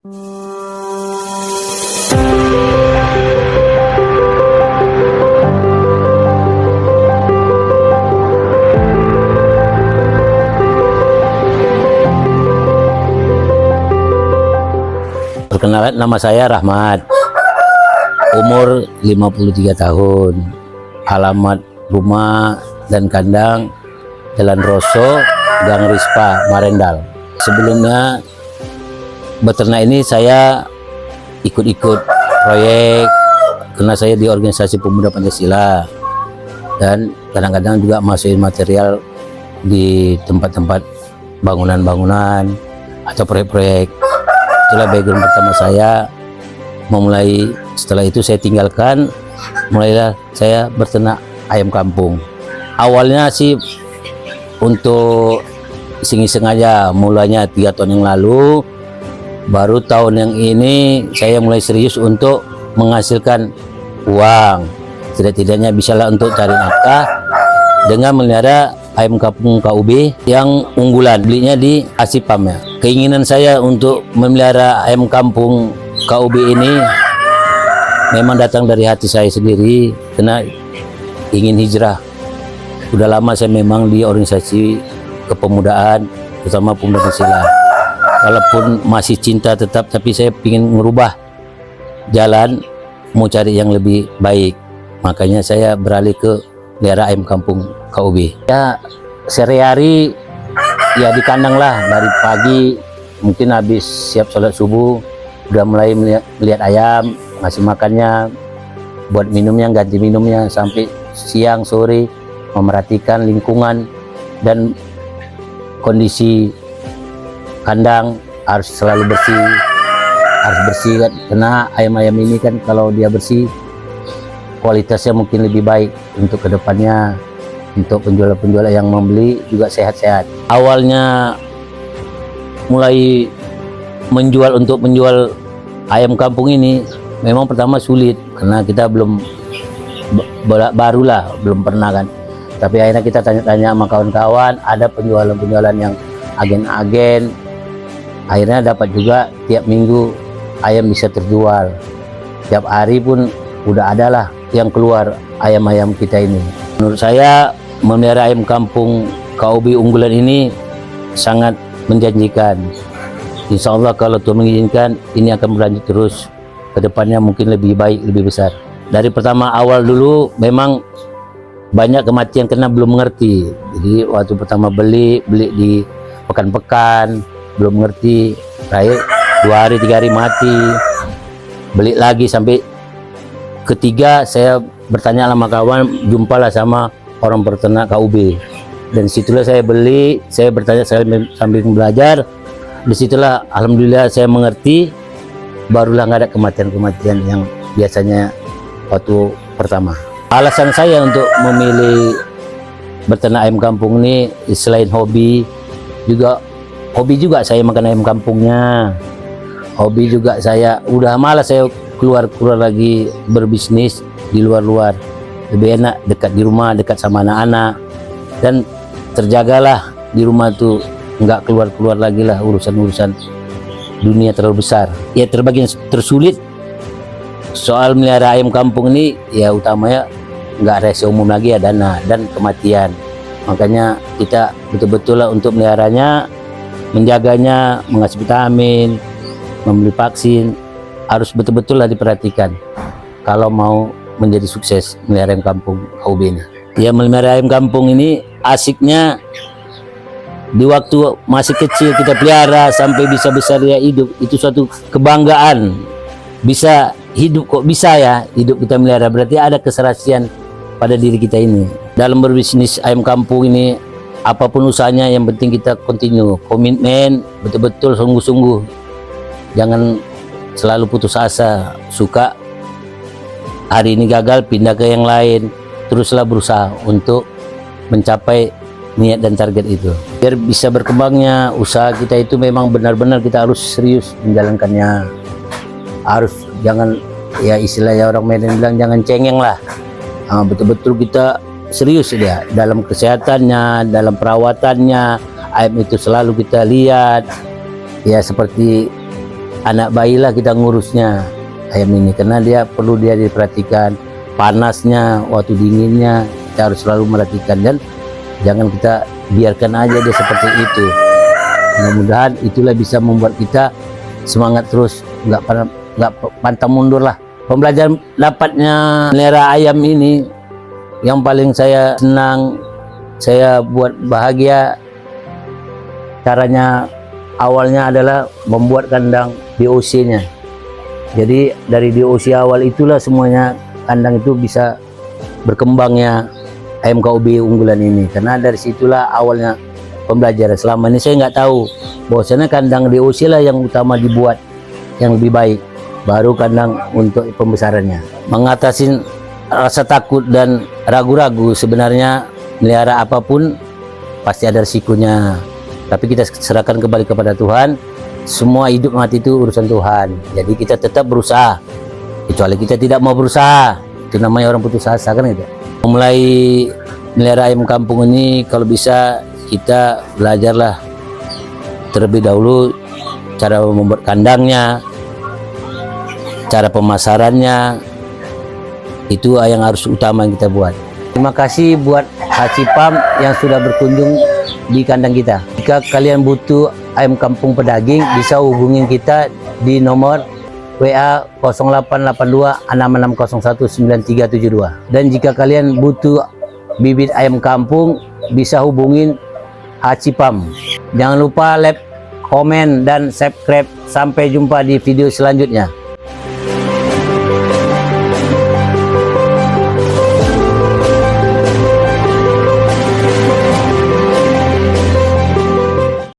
Perkenalan, nama saya Rahmat, umur 53 tahun, alamat rumah dan kandang Jalan Roso, Gang Rispa, Marendal. Sebelumnya beternak ini saya ikut-ikut proyek karena saya di organisasi pemuda Pancasila, dan kadang-kadang juga masukin material di tempat-tempat bangunan-bangunan atau proyek-proyek. Itulah background pertama saya. Memulai setelah itu saya tinggalkan, mulailah saya berternak ayam kampung. Awalnya sih untuk iseng-iseng aja, mulanya 3 tahun yang lalu. Baru tahun yang ini saya mulai serius untuk menghasilkan uang. Tidak-tidaknya bisalah untuk cari nafkah dengan melihara ayam kampung KUB yang unggulan. Belinya di Asipam ya. Keinginan saya untuk memelihara ayam kampung KUB ini memang datang dari hati saya sendiri, karena ingin hijrah. Udah lama saya memang di organisasi kepemudaan, terutama pemuda Pancasila. Walaupun masih cinta tetap, tapi saya ingin merubah jalan, mau cari yang lebih baik. Makanya saya beralih ke melihara ayam kampung KUB. Ya sehari-hari ya di kandang lah, dari pagi mungkin habis siap sholat subuh udah mulai melihat ayam, ngasih makannya, buat minumnya, ganti minumnya, sampai siang sore memerhatikan lingkungan dan kondisi kandang harus selalu bersih, kan, karena ayam-ayam ini kan kalau dia bersih kualitasnya mungkin lebih baik untuk kedepannya. Untuk penjual-penjual yang membeli juga sehat-sehat. Awalnya mulai untuk menjual ayam kampung ini memang pertama sulit, karena kita belum barulah, belum pernah kan. Tapi akhirnya kita tanya-tanya sama kawan-kawan, ada penjualan-penjualan yang agen-agen. Akhirnya dapat juga tiap minggu ayam bisa terjual. Tiap hari pun udah ada lah yang keluar ayam-ayam kita ini. Menurut saya memelihara ayam kampung KUB unggulan ini sangat menjanjikan. Insya Allah kalau Tuhan mengizinkan, ini akan berlanjut terus. Kedepannya mungkin lebih baik, lebih besar. Dari pertama awal dulu memang banyak kematian karena belum mengerti. Jadi waktu pertama beli di pekan-pekan, belum mengerti. Terakhir 2 hari 3 hari mati. Beli lagi sampai ketiga saya bertanya sama kawan, jumpalah sama orang peternak KUB, dan situlah saya beli. Saya bertanya sambil belajar. Disitulah alhamdulillah saya mengerti, barulah nggak ada kematian-kematian yang biasanya waktu pertama. Alasan saya untuk memilih beternak ayam kampung ini selain hobi juga saya makan ayam kampungnya. Hobi juga saya udah malas saya keluar lagi berbisnis di luar. Lebih enak dekat di rumah, dekat sama anak-anak, dan terjagalah di rumah tuh, nggak keluar lagi lah urusan dunia terlalu besar. Ya terbagian tersulit soal melihara ayam kampung ini ya utamanya nggak rahasia umum lagi ya, dana dan kematian. Makanya kita betul-betul lah untuk meliharanya, menjaganya, mengasih vitamin, membeli vaksin, harus betul-betul lah diperhatikan kalau mau menjadi sukses melihara ayam kampung KUB ini. Ya, melihara ayam kampung ini asiknya di waktu masih kecil kita pelihara sampai bisa besar dia hidup, itu suatu kebanggaan. Bisa hidup, kok bisa ya hidup kita melihara, berarti ada keserasian pada diri kita ini. Dalam berbisnis ayam kampung ini, apapun usahanya yang penting kita continue, komitmen, betul-betul sungguh-sungguh. Jangan selalu putus asa, suka hari ini gagal pindah ke yang lain. Teruslah berusaha untuk mencapai niat dan target itu. Biar bisa berkembangnya usaha kita itu memang benar-benar kita harus serius menjalankannya. Harus jangan, ya istilahnya orang Medan bilang, jangan cengeng lah. Betul-betul kita serius dia dalam kesehatannya, dalam perawatannya. Ayam itu selalu kita lihat ya, seperti anak bayi lah kita ngurusnya ayam ini, karena dia perlu diperhatikan panasnya, waktu dinginnya kita harus selalu merhatikan, dan jangan kita biarkan aja dia seperti itu. Mudah-mudahan itulah bisa membuat kita semangat terus, nggak pantang mundur lah. Pembelajaran dapatnya melihara ayam ini yang paling saya senang, saya buat bahagia, caranya awalnya adalah membuat kandang DOC-nya. Jadi dari DOC awal itulah semuanya kandang itu bisa berkembangnya ayam KOB unggulan ini, karena dari situlah awalnya pembelajaran. Selama ini saya nggak tahu bahwasanya kandang DOC lah yang utama dibuat yang lebih baik, baru kandang untuk pembesarannya. Mengatasi rasa takut dan ragu-ragu, sebenarnya melihara apapun pasti ada risikonya, tapi kita serahkan kembali kepada Tuhan. Semua hidup mati itu urusan Tuhan, jadi kita tetap berusaha. Kecuali kita tidak mau berusaha, itu namanya orang putus asa, kan gitu. Mulai melihara ayam kampung ini, kalau bisa kita belajarlah terlebih dahulu cara membuat kandangnya, cara pemasarannya, itu yang harus utama yang kita buat. Terima kasih buat Hacipam yang sudah berkunjung di kandang kita. Jika kalian butuh ayam kampung pedaging, bisa hubungin kita di nomor WA 0882 6601 9372. Dan jika kalian butuh bibit ayam kampung, bisa hubungin Hacipam. Jangan lupa like, komen, dan subscribe. Sampai jumpa di video selanjutnya.